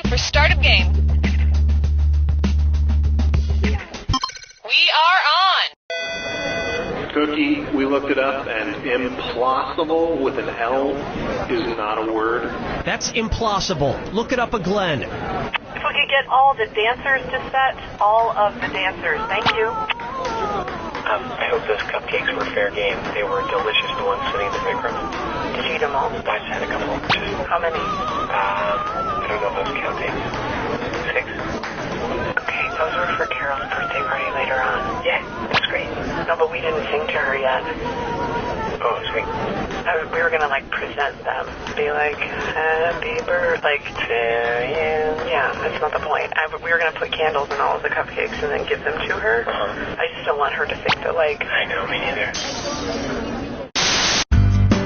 for start of game. We are on. Cookie, we looked it up, and implausible with an L is not a word. That's implausible. Look it up a Glenn. If we could get all the dancers to set, all of the dancers. Thank you. I hope those cupcakes were fair game. They were delicious, the ones sitting in the big room. Did you eat them all? I just had a couple. How many? I don't know if those count dates. 6. Okay, those were for Carol's birthday party later on. Yeah, that's great. No, but we didn't sing to her yet. Oh, sweet. We were gonna present them, be like, happy birthday to you. Yeah, that's not the point. We were gonna put candles in all of the cupcakes and then give them to her. I just don't want her to think that I know, me neither.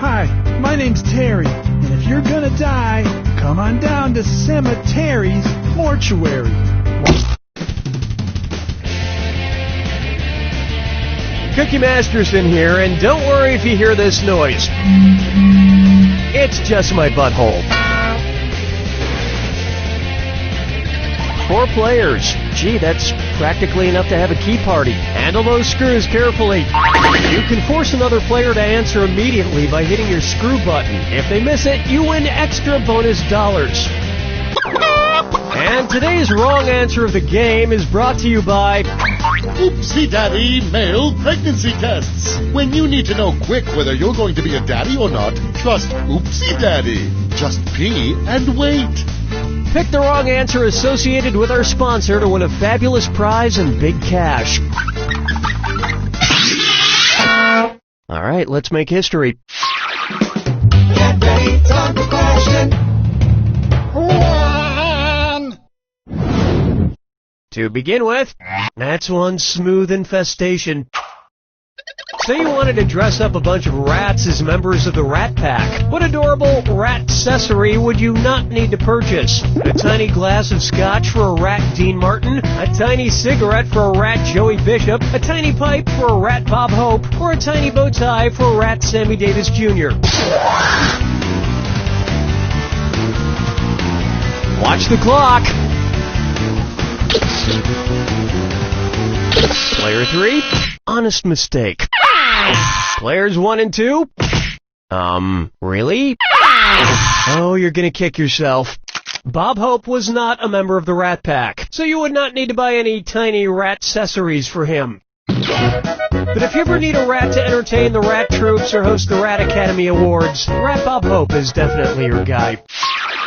Hi, my name's Terry, and if you're gonna die, come on down to Cemetery's Mortuary. Cookie Masterson here, and don't worry if you hear this noise. It's just my butthole. 4 players. Gee, that's practically enough to have a key party. Handle those screws carefully. You can force another player to answer immediately by hitting your screw button. If they miss it, you win extra bonus dollars. And today's wrong answer of the game is brought to you by Oopsie Daddy Male Pregnancy Tests. When you need to know quick whether you're going to be a daddy or not, trust Oopsie Daddy. Just pee and wait. Pick the wrong answer associated with our sponsor to win a fabulous prize and big cash. All right, let's make history. Get ready, time for question 1. To begin with, that's one smooth infestation. Say you wanted to dress up a bunch of rats as members of the Rat Pack. What adorable rat accessory would you not need to purchase? A tiny glass of scotch for a rat Dean Martin? A tiny cigarette for a rat Joey Bishop? A tiny pipe for a rat Bob Hope? Or a tiny bow tie for a rat Sammy Davis Jr.? Watch the clock. Player 3, honest mistake. Players 1 and 2, really? Oh, you're gonna kick yourself. Bob Hope was not a member of the Rat Pack, so you would not need to buy any tiny rat accessories for him. But if you ever need a rat to entertain the rat troops or host the Rat Academy Awards, Rat Bob Hope is definitely your guy.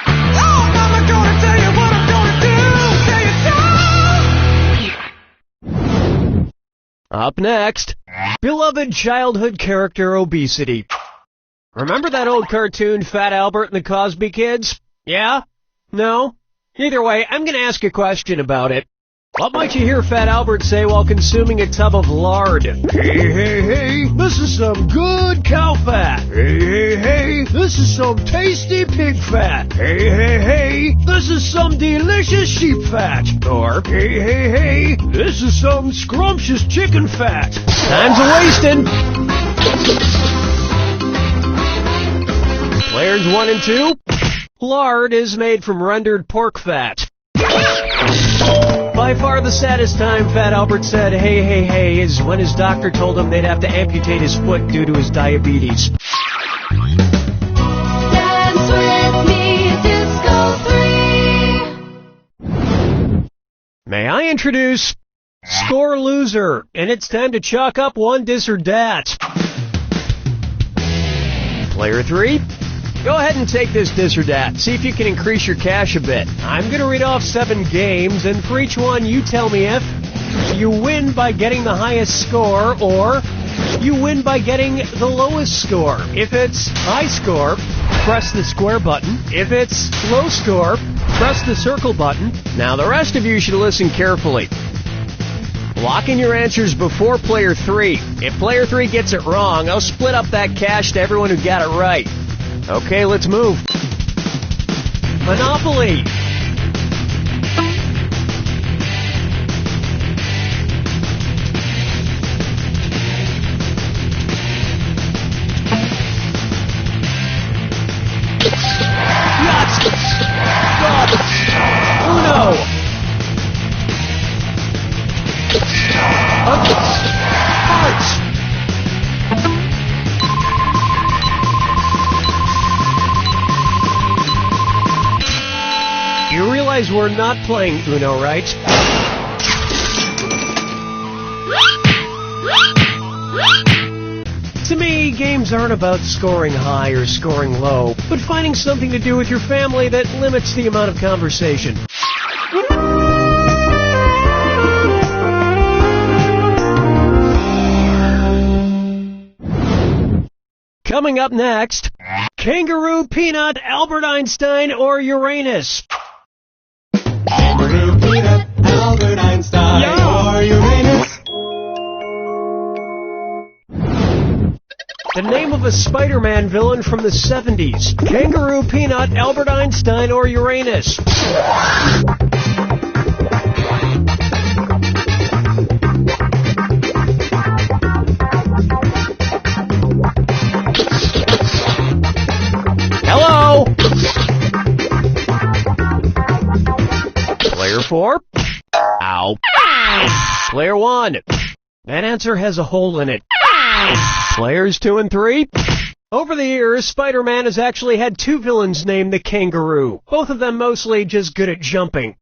Oh, Mama, gonna tell you what I'm gonna do. Up next, beloved childhood character obesity. Remember that old cartoon Fat Albert and the Cosby Kids? Yeah? No? Either way, I'm going to ask a question about it. What might you hear Fat Albert say while consuming a tub of lard? Hey, hey, hey, this is some good cow fat. Hey, hey, hey, this is some tasty pig fat. Hey, hey, hey, this is some delicious sheep fat. Or, hey, hey, hey, this is some scrumptious chicken fat. Time's a-wasting. Players 1 and 2, lard is made from rendered pork fat. By far the saddest time Fat Albert said, hey, hey, hey, is when his doctor told him they'd have to amputate his foot due to his diabetes. Dance with me, Disco 3. May I introduce Score Loser, and it's time to chalk up one dis or dat. Player 3, go ahead and take this dis or dat. See if you can increase your cash a bit. I'm going to read off 7 games, and for each one, you tell me if you win by getting the highest score, or you win by getting the lowest score. If it's high score, press the square button. If it's low score, press the circle button. Now, the rest of you should listen carefully. Lock in your answers before Player 3. If Player 3 gets it wrong, I'll split up that cash to everyone who got it right. Okay, let's move. Monopoly. Yachts. Stop. realize we're not playing Uno, right? To me, games aren't about scoring high or scoring low, but finding something to do with your family that limits the amount of conversation. Coming up next, Kangaroo, Peanut, Albert Einstein, or Uranus? Kangaroo, Peanut, Albert Einstein, or Uranus. The name of a Spider-Man villain from the 70s. Kangaroo, Peanut, Albert Einstein, or Uranus? Hello? Player 4? Ow. Player 1. That answer has a hole in it. Players 2 and 3? Over the years, Spider-Man has actually had 2 villains named the Kangaroo. Both of them mostly just good at jumping.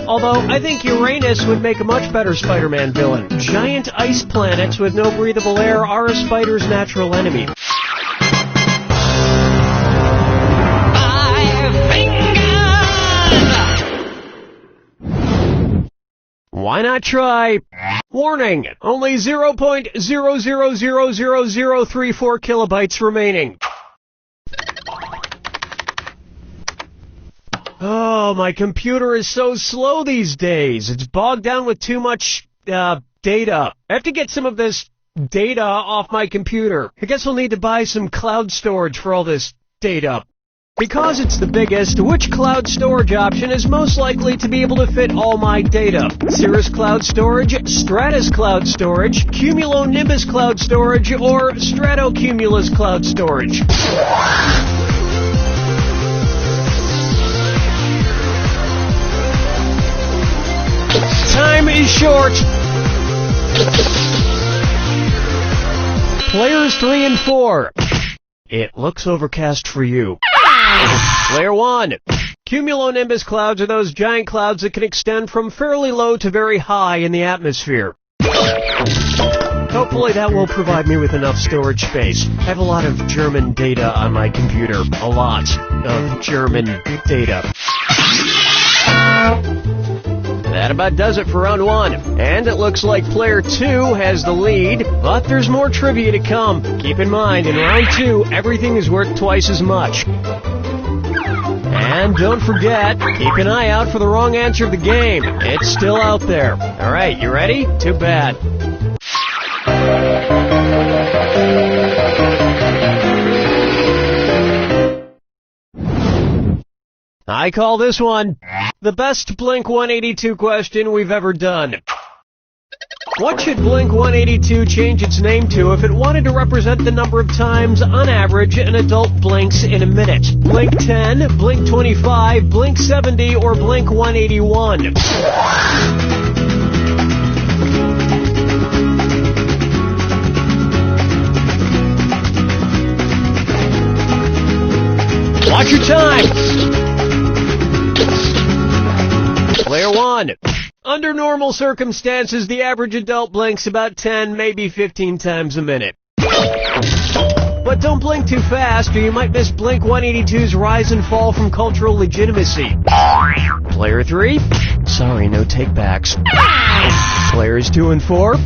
Although, I think Uranus would make a much better Spider-Man villain. Giant ice planets with no breathable air are a spider's natural enemy. Why not try? Warning! Only 0.000034 kilobytes remaining. Oh, my computer is so slow these days. It's bogged down with too much, data. I have to get some of this data off my computer. I guess I'll need to buy some cloud storage for all this data. Because it's the biggest, which cloud storage option is most likely to be able to fit all my data? Cirrus Cloud Storage, Stratus Cloud Storage, Cumulonimbus Cloud Storage, or Stratocumulus Cloud Storage? Time is short. Players 3 and 4. It looks overcast for you. Player 1. Cumulonimbus clouds are those giant clouds that can extend from fairly low to very high in the atmosphere. Hopefully that will provide me with enough storage space. I have a lot of German data on my computer. A lot of German data. That about does it for round 1. And it looks like player 2 has the lead, but there's more trivia to come. Keep in mind, in round 2, everything is worth twice as much. And don't forget, keep an eye out for the wrong answer of the game. It's still out there. All right, you ready? Too bad. I call this one the best Blink-182 question we've ever done. What should Blink-182 change its name to if it wanted to represent the number of times, on average, an adult blinks in a minute? Blink 10, Blink 25, Blink 70, or Blink 181? Watch your time! Player 1. Under normal circumstances, the average adult blinks about 10, maybe 15 times a minute. But don't blink too fast, or you might miss Blink-182's rise and fall from cultural legitimacy. Player 3. Sorry, no takebacks. Players 2 and 4.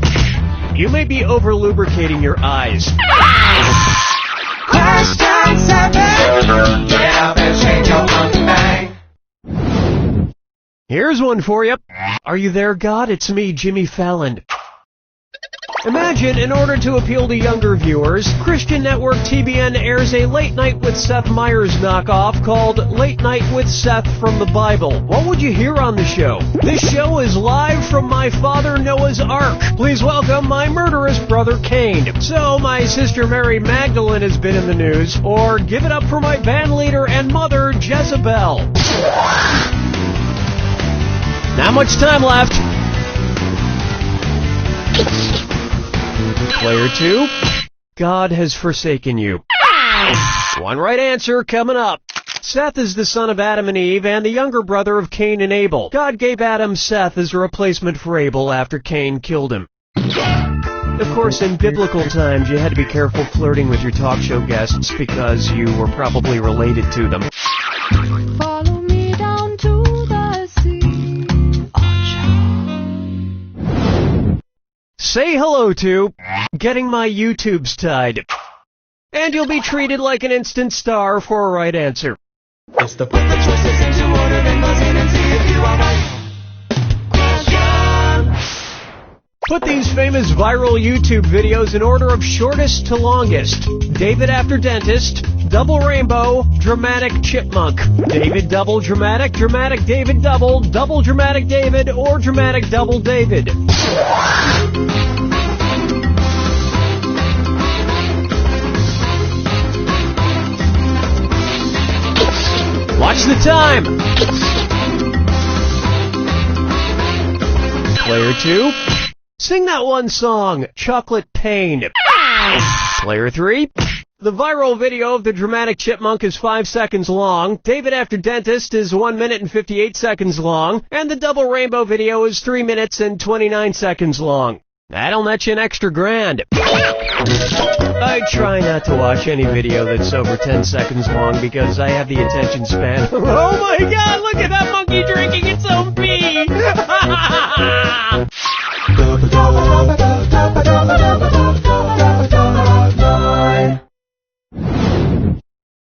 You may be over-lubricating your eyes. Question 7. Get up and shake your monkey bang. Here's one for you. Are you there, God? It's me, Jimmy Fallon. Imagine, in order to appeal to younger viewers, Christian Network TBN airs a Late Night with Seth Meyers knockoff called Late Night with Seth from the Bible. What would you hear on the show? This show is live from my father Noah's Ark. Please welcome my murderous brother Cain. So, my sister Mary Magdalene has been in the news, or give it up for my band leader and mother, Jezebel. Not much time left. Player 2, God has forsaken you. One right answer coming up. Seth is the son of Adam and Eve and the younger brother of Cain and Abel. God gave Adam Seth as a replacement for Abel after Cain killed him. Of course, in biblical times, you had to be careful flirting with your talk show guests because you were probably related to them. Follow me down to the sea. Say hello to getting my YouTubes tied. And you'll be treated like an instant star for a right answer. It's the perfect choices into order, then buzz in and see if you are right. Put these famous viral YouTube videos in order of shortest to longest. David after dentist, double rainbow, dramatic chipmunk. David double dramatic, dramatic David double, double dramatic David, or dramatic double David. Watch the time. Player 2. Sing that one song, Chocolate Pain. Player 3. The viral video of the dramatic chipmunk is 5 seconds long, David after dentist is 1 minute and 58 seconds long, and the double rainbow video is 3 minutes and 29 seconds long. That'll net you an extra $1,000. I try not to watch any video that's over 10 seconds long because I have the attention span. Oh my god, look at that monkey drinking its own pee!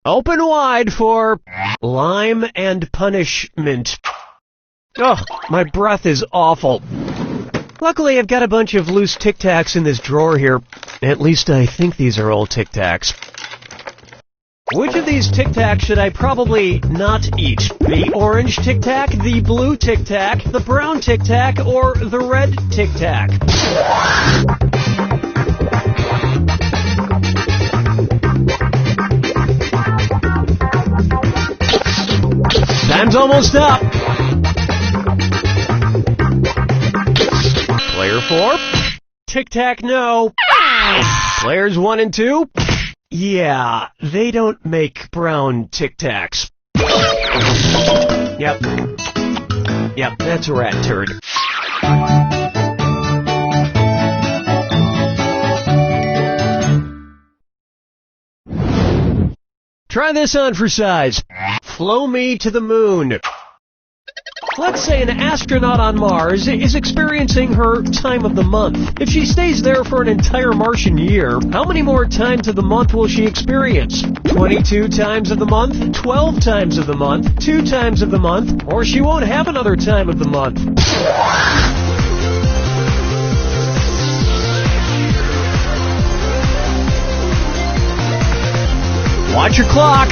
Open wide for lime and punishment. Oh, my breath is awful. Luckily, I've got a bunch of loose Tic Tacs in this drawer here. At least I think these are all Tic Tacs. Which of these Tic Tacs should I probably not eat? The orange Tic Tac, the blue Tic Tac, the brown Tic Tac, or the red Tic Tac? Time's almost up. Player 4, Tic Tac no. Players 1 and 2, yeah, they don't make brown Tic Tacs. Yep, that's a rat turd. Try this on for size. Flow me to the moon. Let's say an astronaut on Mars is experiencing her time of the month. If she stays there for an entire Martian year, how many more times of the month will she experience? 22 times of the month, 12 times of the month, 2 times of the month, or she won't have another time of the month. Watch your clock.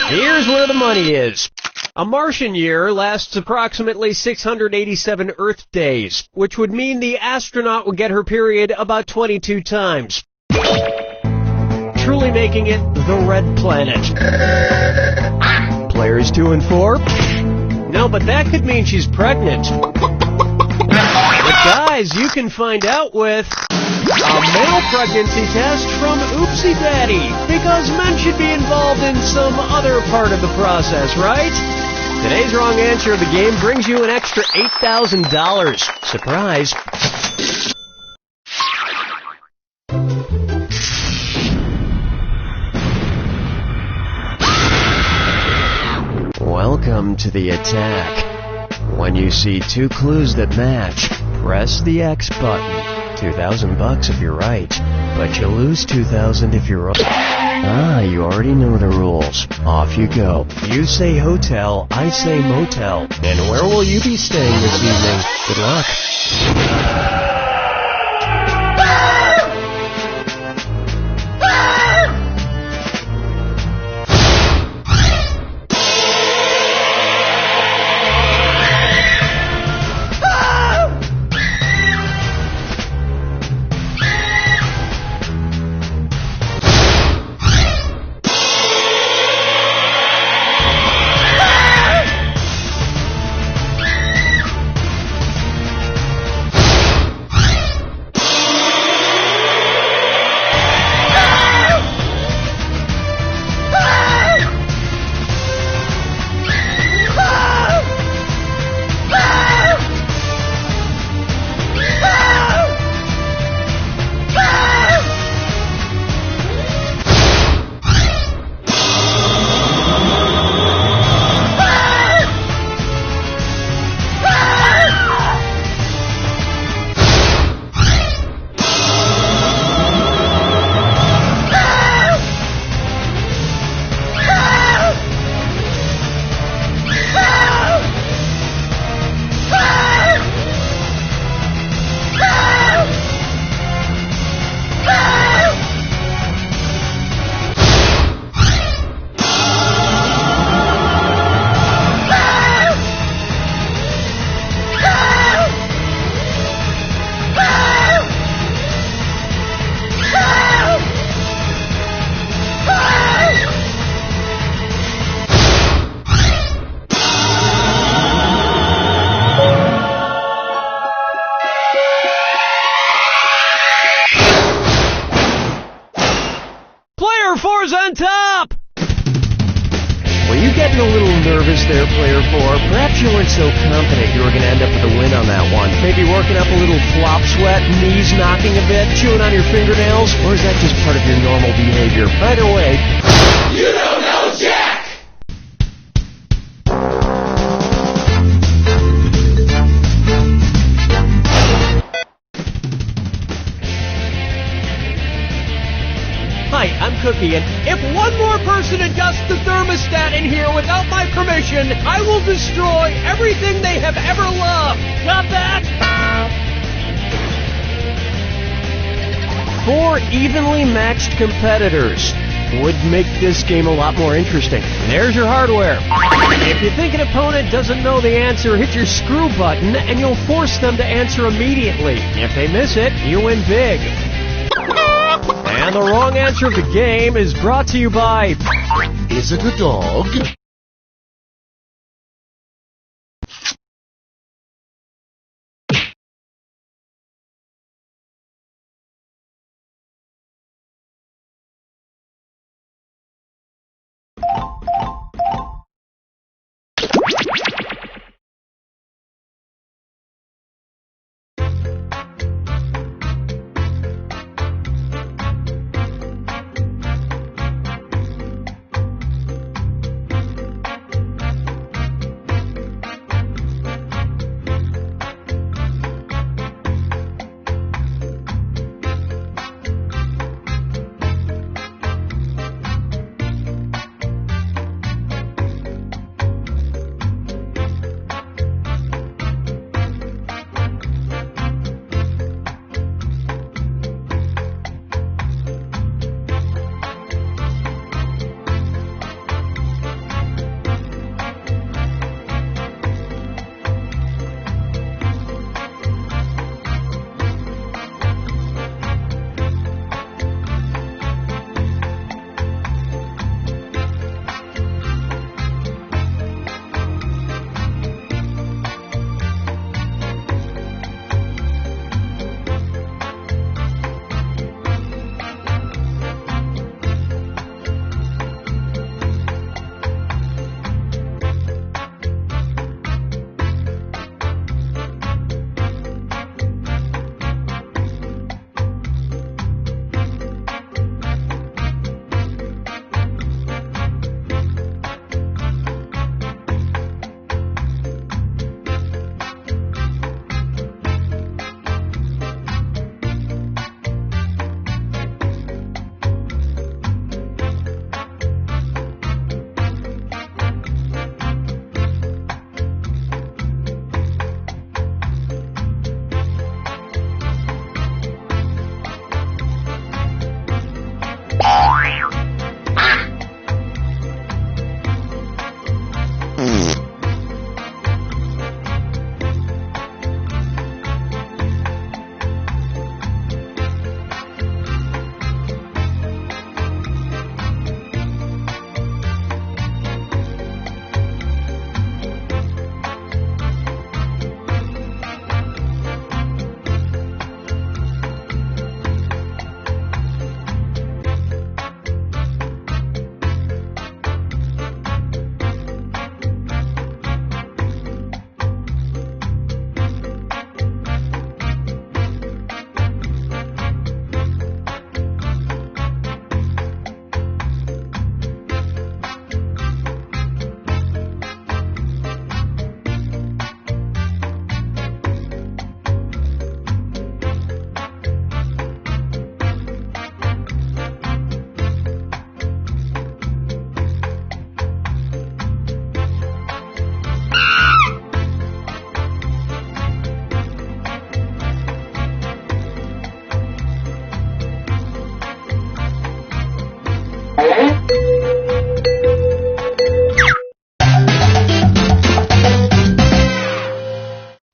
Here's where the money is. A Martian year lasts approximately 687 Earth days, which would mean the astronaut would get her period about 22 times. Truly making it the red planet. Players 2 and 4? No, but that could mean she's pregnant. But guys, you can find out with a male pregnancy test from Oopsie Daddy, because men should be involved in some other part of the process, right? Today's wrong answer of the game brings you an extra $8,000. Surprise. Welcome to the attack. When you see 2 clues that match, press the X button. $2,000 if you're right, but you lose $2,000 if you're wrong. Ah, you already know the rules. Off you go. You say hotel, I say motel. And where will you be staying this evening? Good luck. 4's on top! Were you getting a little nervous there, Player 4? Perhaps you weren't so confident you were going to end up with a win on that one. Maybe working up a little flop sweat, knees knocking a bit, chewing on your fingernails? Or is that just part of your normal behavior? Either way, You don't know Jack! hi, I'm Cookie, and if one more person adjusts the thermostat in here without my permission, I will destroy everything they have ever loved. Got that? 4 evenly matched competitors would make this game a lot more interesting. There's your hardware. If you think an opponent doesn't know the answer, hit your screw button and you'll force them to answer immediately. If they miss it, you win big. And the wrong answer of the game is brought to you by... Is it a dog?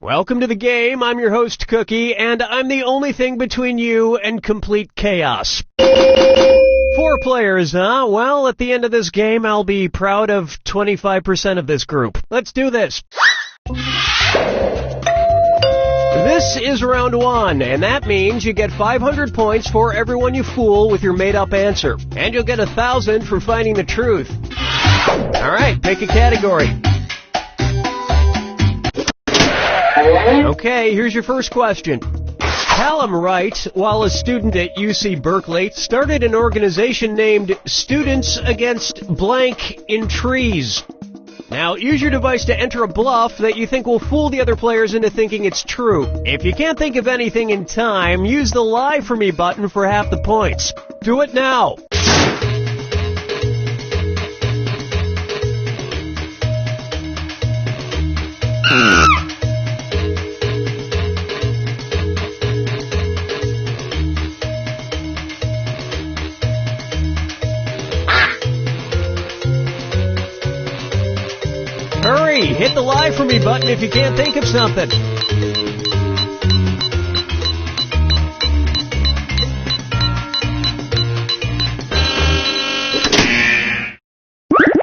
Welcome to the game. I'm your host, Cookie, and I'm the only thing between you and complete chaos. 4 players, huh? Well, at the end of this game, I'll be proud of 25% of this group. Let's do this. This is round one, and that means you get 500 points for everyone you fool with your made-up answer. And you'll get 1,000 for finding the truth. All right, pick a category. Okay, here's your first question. Callum Wright, while a student at UC Berkeley, started an organization named Students Against Blank in Trees. Now, use your device to enter a bluff that you think will fool the other players into thinking it's true. If you can't think of anything in time, use the Lie For Me button for half the points. Do it now. Hurry! Hit the Lie For Me button if you can't think of something.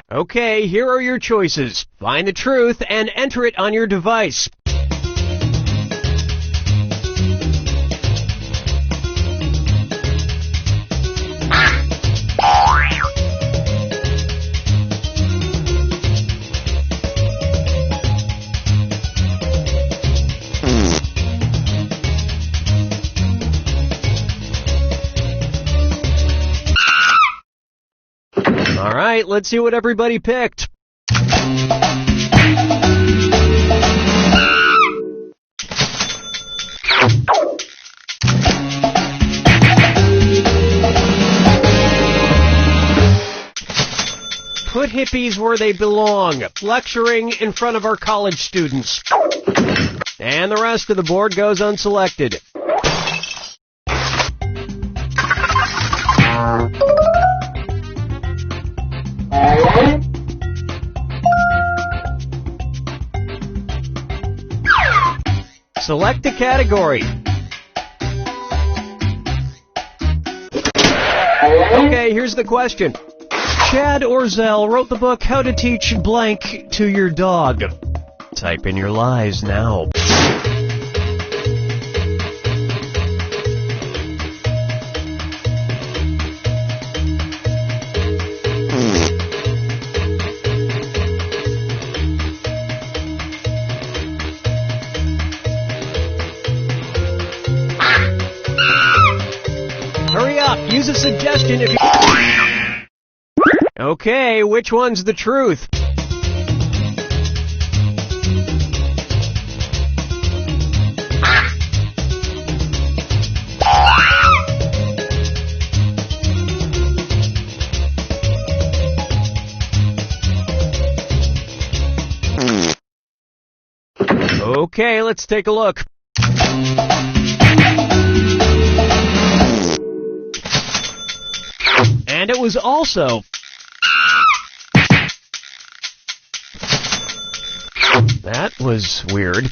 Okay, here are your choices. Find the truth and enter it on your device. All right, let's see what everybody picked. Put hippies where they belong, lecturing in front of our college students. And the rest of the board goes unselected. Select a category. Okay, here's the question. Chad Orzel wrote the book How to Teach Blank to Your Dog. Type in your lies now. Hurry up, use a suggestion if you... Okay, which one's the truth? Okay, let's take a look. And it was also... That was weird.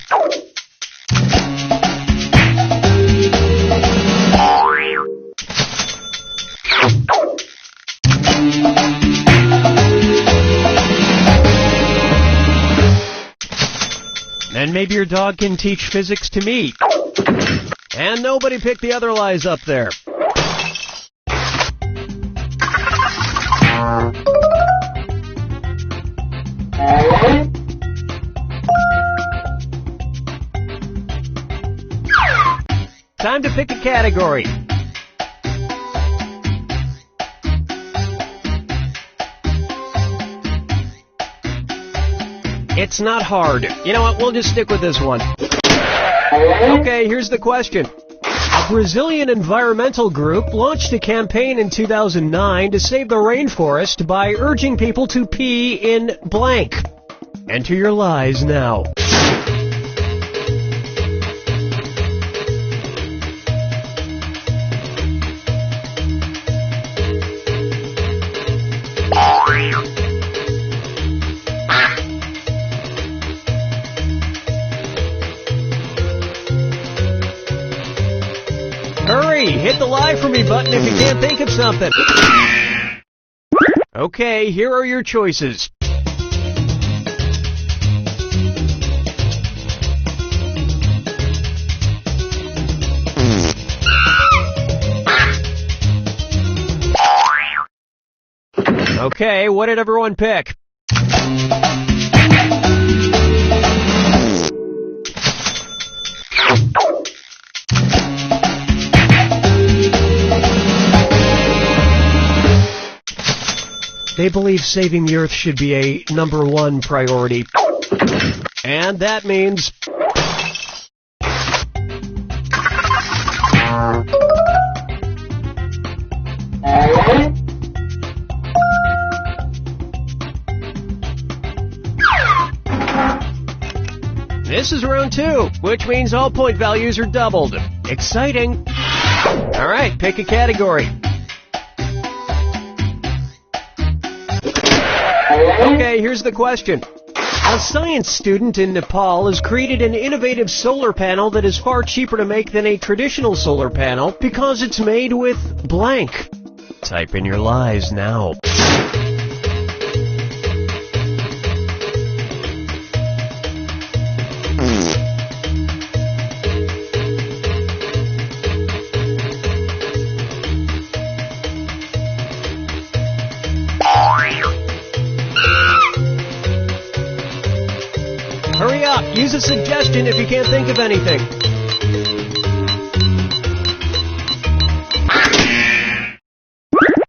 And maybe your dog can teach physics to me. And nobody picked the other lies up there. Time to pick a category. It's not hard. You know what? We'll just stick with this one. Okay, here's the question. A Brazilian environmental group launched a campaign in 2009 to save the rainforest by urging people to pee in blank. Enter your lies now. Hurry! Hit the Lie For Me button if you can't think of something. Okay, here are your choices. Okay, what did everyone pick? They believe saving the Earth should be a #1 priority. And that means... This is round 2, which means all point values are doubled. Exciting. All right, pick a category. Okay, here's the question. A science student in Nepal has created an innovative solar panel that is far cheaper to make than a traditional solar panel because it's made with blank. Type in your lies now. Hurry up! Use a suggestion if you can't think of anything.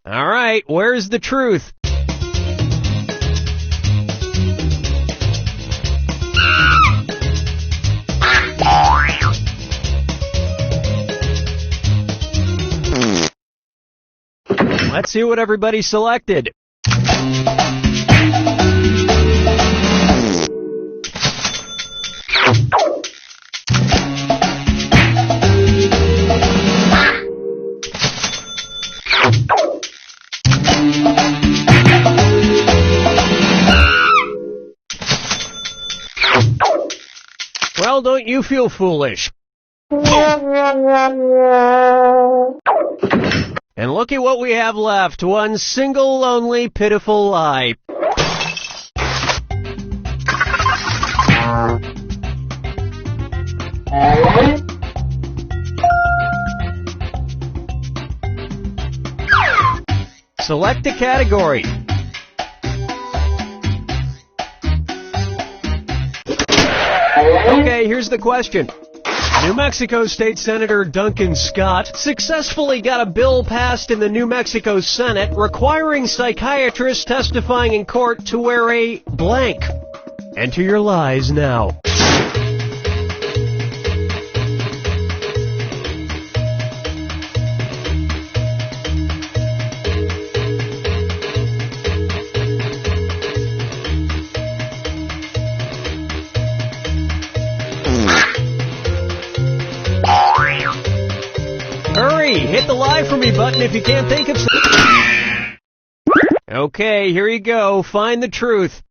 All right, where's the truth? Let's see what everybody selected. Well, don't you feel foolish. And look at what we have left. One single, lonely, pitiful lie. Select a category. Okay, here's the question. New Mexico State Senator Duncan Scott successfully got a bill passed in the New Mexico Senate requiring psychiatrists testifying in court to wear a blank. Enter your lies now. Hurry! Hit the lie for me button if you can't think of something. Okay, here you go. Find the truth.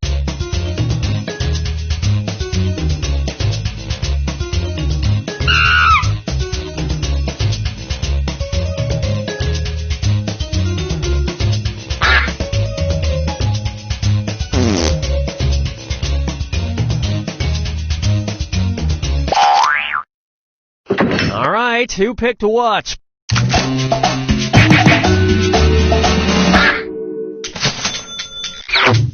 All right, who picked what?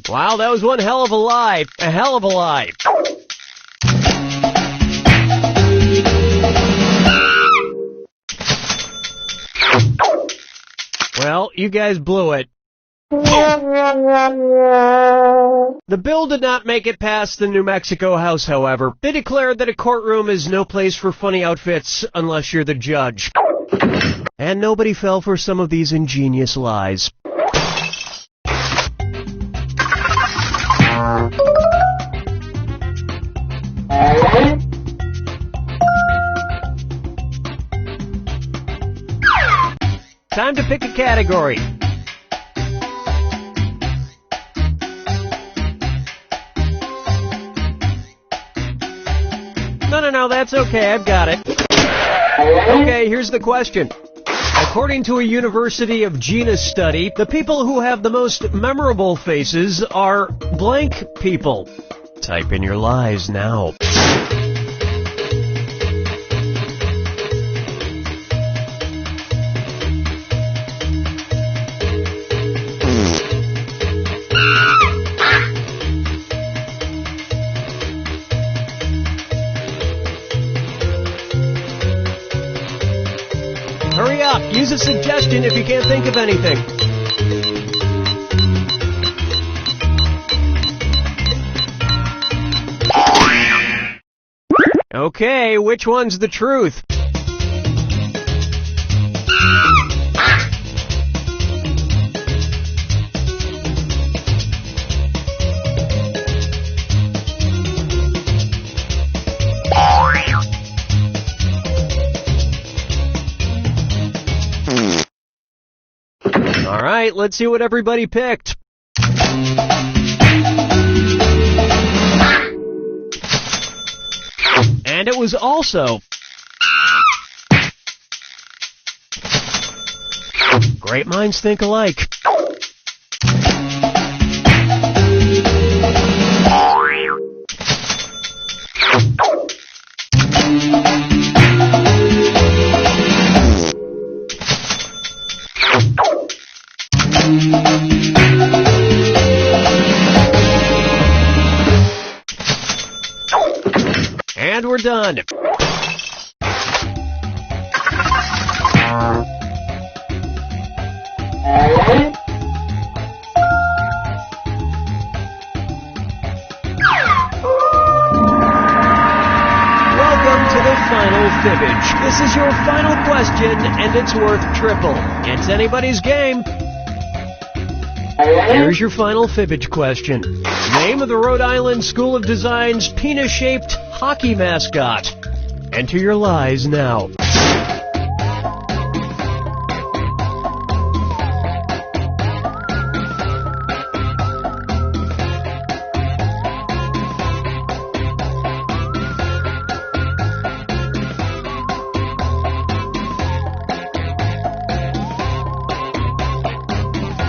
Wow, that was one hell of a lie. A hell of a lie. Well, you guys blew it. The bill did not make it past the New Mexico House, however. They declared that a courtroom is no place for funny outfits unless you're the judge. And nobody fell for some of these ingenious lies. Time to pick a category. No, that's okay, I've got it. Okay, here's the question. According to a University of Jena study, the people who have the most memorable faces are blank people. Type in your lies now. a suggestion if you can't think of anything. Okay, which one's the truth? All right, let's see what everybody picked. And it was also great minds think alike. And we're done. Welcome to the final fibbage. This is your final question, and it's worth triple. It's anybody's game. Here's your final fibbage question. Name of the Rhode Island School of Design's penis-shaped hockey mascot. Enter your lies now.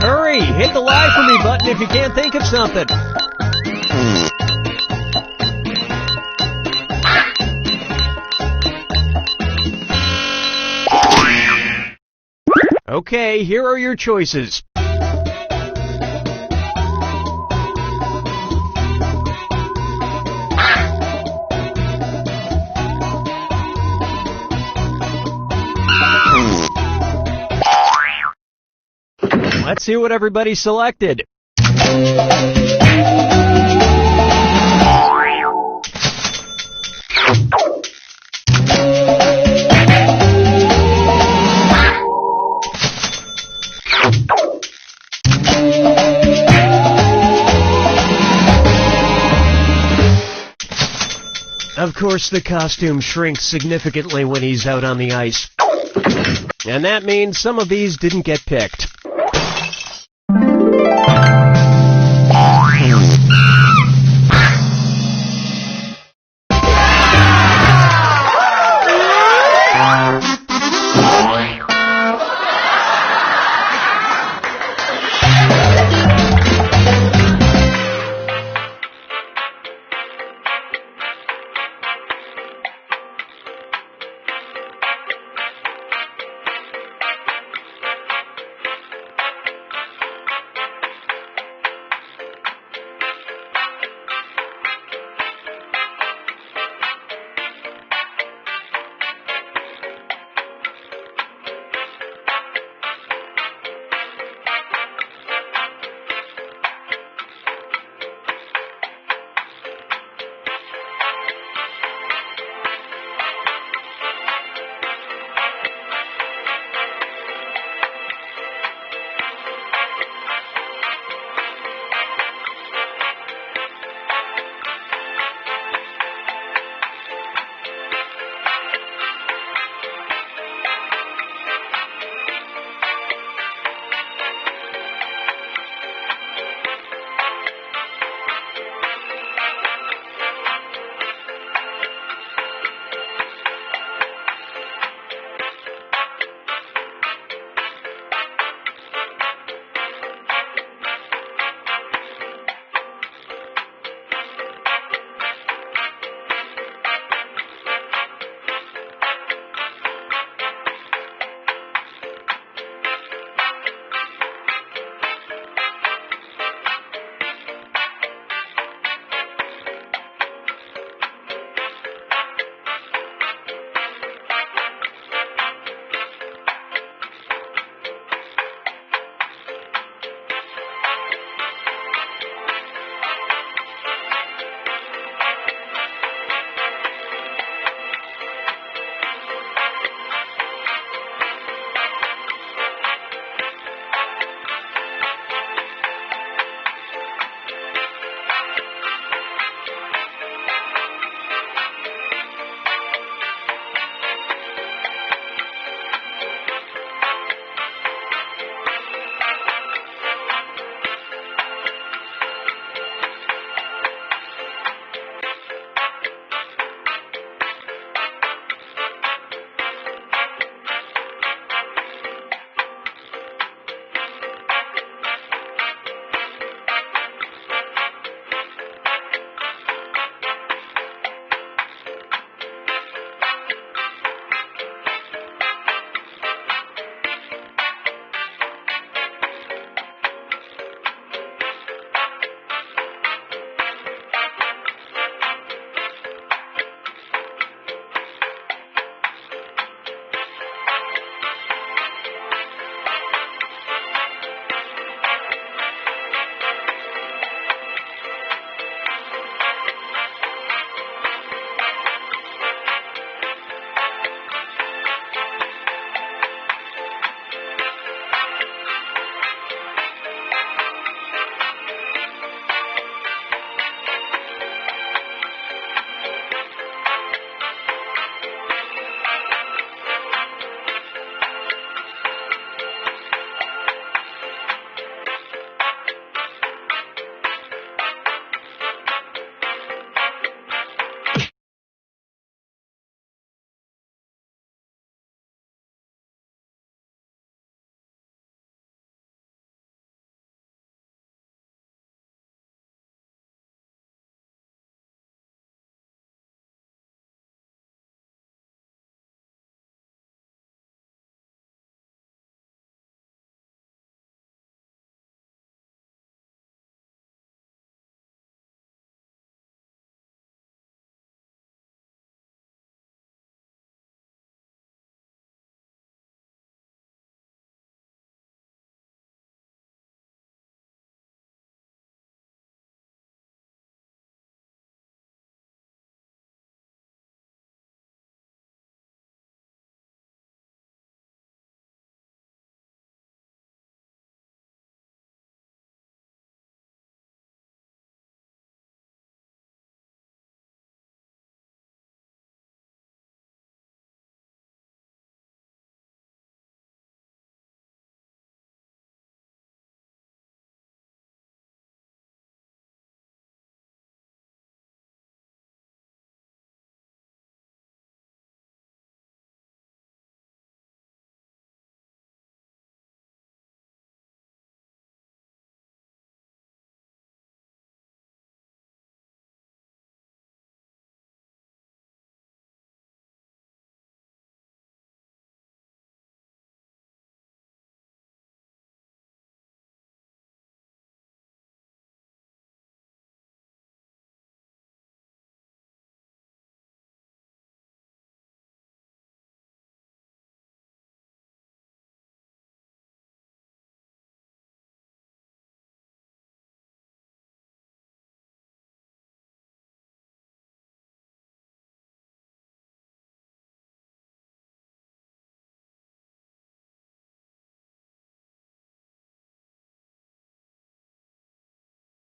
Hurry! Hit the lie for me button if you can't think of something. Okay, here are your choices. Let's see what everybody selected. Of course, the costume shrinks significantly when he's out on the ice. And that means some of these didn't get picked.